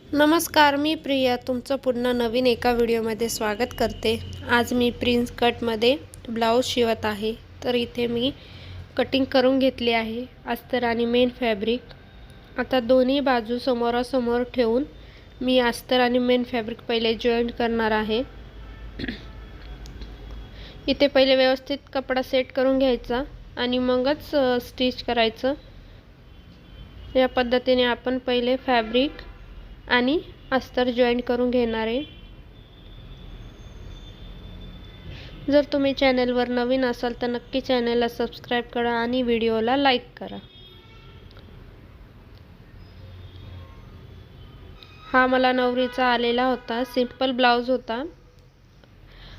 नमस्कार, मी प्रिया तुमचं पुन्हा नवीन एका व्हिडिओमध्ये स्वागत करते। आज मी प्रिन्स कटमध्ये ब्लाऊज शिवत आहे। तर इथे मी कटिंग करून घेतली आहे अस्तर आणि मेन फॅब्रिक। आता दोन्ही बाजू समोरासमोर ठेवून मी अस्तर आणि मेन फॅब्रिक पहिले जॉईंट करणार आहे। इथे पहिले व्यवस्थित कपडा सेट करून घ्यायचा आणि मगच स्टिच करायचं। या पद्धतीने आपण पहिले फॅब्रिक आणि अस्तर जॉईंट करून घेणार आहे। जर तुम्ही चॅनलवर नवीन असाल तर नक्की चॅनलला सबस्क्राइब करा आणि व्हिडिओला लाईक करा। हा मला नवरीचा आलेला होता, सिंपल ब्लाउज होता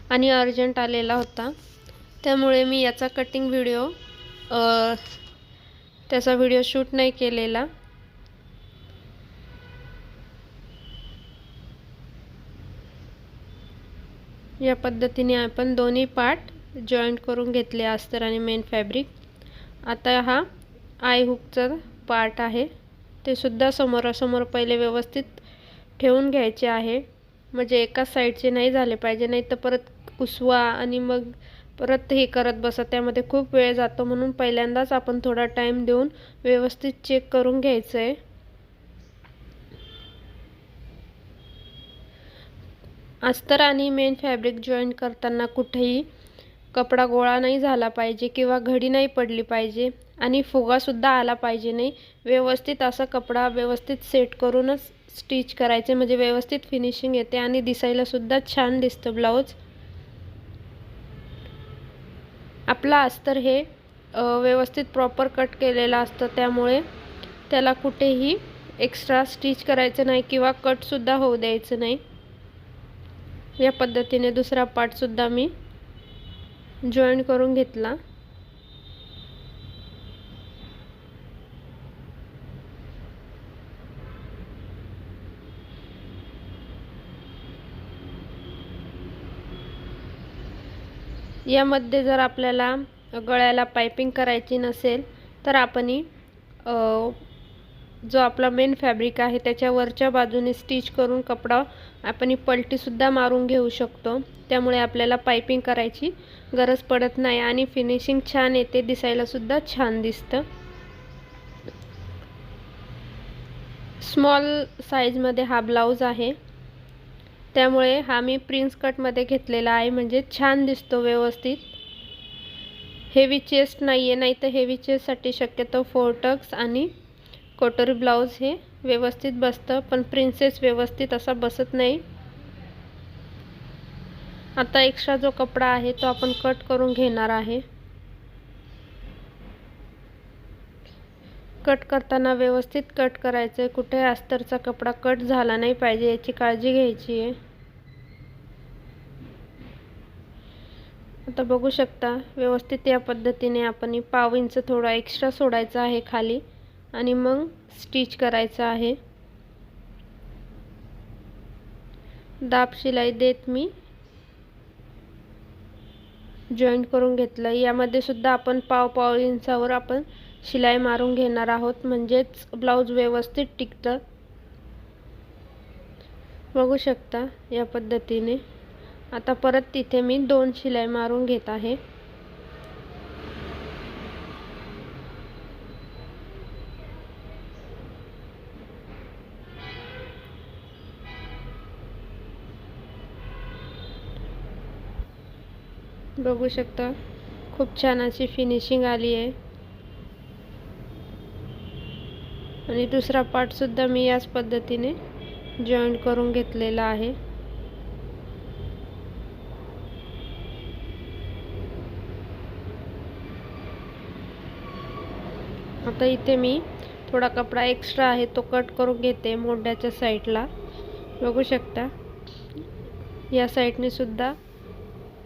आणि अर्जंट आलेला होता, त्यामुळे मी याचा कटिंग व्हिडिओ त्याचा व्हिडिओ शूट नाही केलेला। या पद्धतीने आपण दोन्ही पार्ट जॉईंट करून घेतले अस्तर आणि मेन फॅब्रिक। आता हा आय हुकचा पार्ट आहे ते सुद्धा समोरासमोर पहिले व्यवस्थित ठेवून घ्यायचे आहे, म्हणजे एका साइडचे नाही झाले पाहिजे, नाही तर परत उसवा आणि मग परत हे करत बसा, त्यामध्ये खूप वेळ जातो। म्हणून पहिल्यांदाच आपण थोडा टाइम देऊन व्यवस्थित चेक करून घ्यायचं आहे। अस्तर आणि मेन फॅब्रिक जॉईंट करताना कुठेही कपडा गोळा नाही झाला पाहिजे किंवा घडी नाही पडली पाहिजे आणि फुगा सुद्धा आला पाहिजे नाही। व्यवस्थित असा कपडा व्यवस्थित सेट करूनच स्टिच करायचे, म्हणजे व्यवस्थित फिनिशिंग येते आणि दिसायला सुद्धा छान दिसतं ब्लाउज। आपला अस्तर हे व्यवस्थित प्रॉपर कट केलेला असतं, त्यामुळे त्याला कुठेही एक्स्ट्रा स्टिच करायचं नाही किंवा कट सुद्धा होऊ द्यायचं नाही। या पद्धतीने दुसरा पार्ट सुद्धा मी जॉईन करून घेतला। यामध्ये जर आपल्याला गळ्याला पाइपिंग करायची नसेल तर आपण जो आपला मेन फॅब्रिक आहे त्याच्या वरच्या बाजूने स्टिच करून कपडा आपण पलटी सुद्धा मारून घेऊ शकतो, त्यामुळे आपल्याला पाइपिंग करायची गरज पडत नाही आणि फिनिशिंग छान येते, दिसायला सुद्धा छान दिसतं। स्मॉल साइज मध्ये हा ब्लाउज आहे, त्यामुळे हा मी प्रिन्स कट मध्ये घेतलेला आहे, म्हणजे छान दिसतो व्यवस्थित। हेवी चेस्ट नाहीये, नाही तर हेवी चेस्ट साठी शक्यतो फोर्टक्स आणि कटोरी ब्लाउज हे व्यवस्थित बसतं, पण प्रिन्सेस व्यवस्थित असा बसत नाही। आता एक्स्ट्रा जो कपडा आहे तो आपण कट करून घेणार आहे। कट करताना व्यवस्थित कट करायचे, कुठे अस्तरचा कपडा कट झाला नाही पाहिजे याची काळजी घ्यायची आहे। आता बघू शकता व्यवस्थित या पद्धतीने आपण पाव इंच थोडा एक्स्ट्रा सोडायचा आहे खाली आणि मग स्टिच करायचा आहे। दाब शिलाई देत मी जॉईंट करून घेतलं। यामध्ये सुद्धा आपण पाव इंचावर आपण शिलाई मारून घेणार आहोत, म्हणजेच ब्लाउज व्यवस्थित टिकतं। बघू शकता या पद्धतीने। आता परत तिथे मी 2 शिलाई मारून घेत आहे। बघू शकता खूप छान अशी फिनिशिंग आली आहे आणि दुसरा पार्ट सुद्धा मी याच पद्धतीने जॉईंट करून घेतलेला आहे। आता इथे मी थोडा कपडा एक्स्ट्रा आहे तो कट करून घेते मोंढ्याच्या साइडला। बघू शकता या साइडने सुद्धा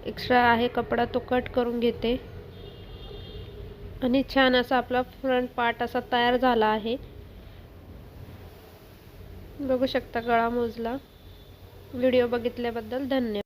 एक्स्ट्रा आहे कपडा तो कट करून घेते आणि छान असा आपला फ्रंट पार्ट असा तयार झाला आहे। बघू शकता गळा मोजला। व्हिडिओ बघितल्याबद्दल धन्यवाद।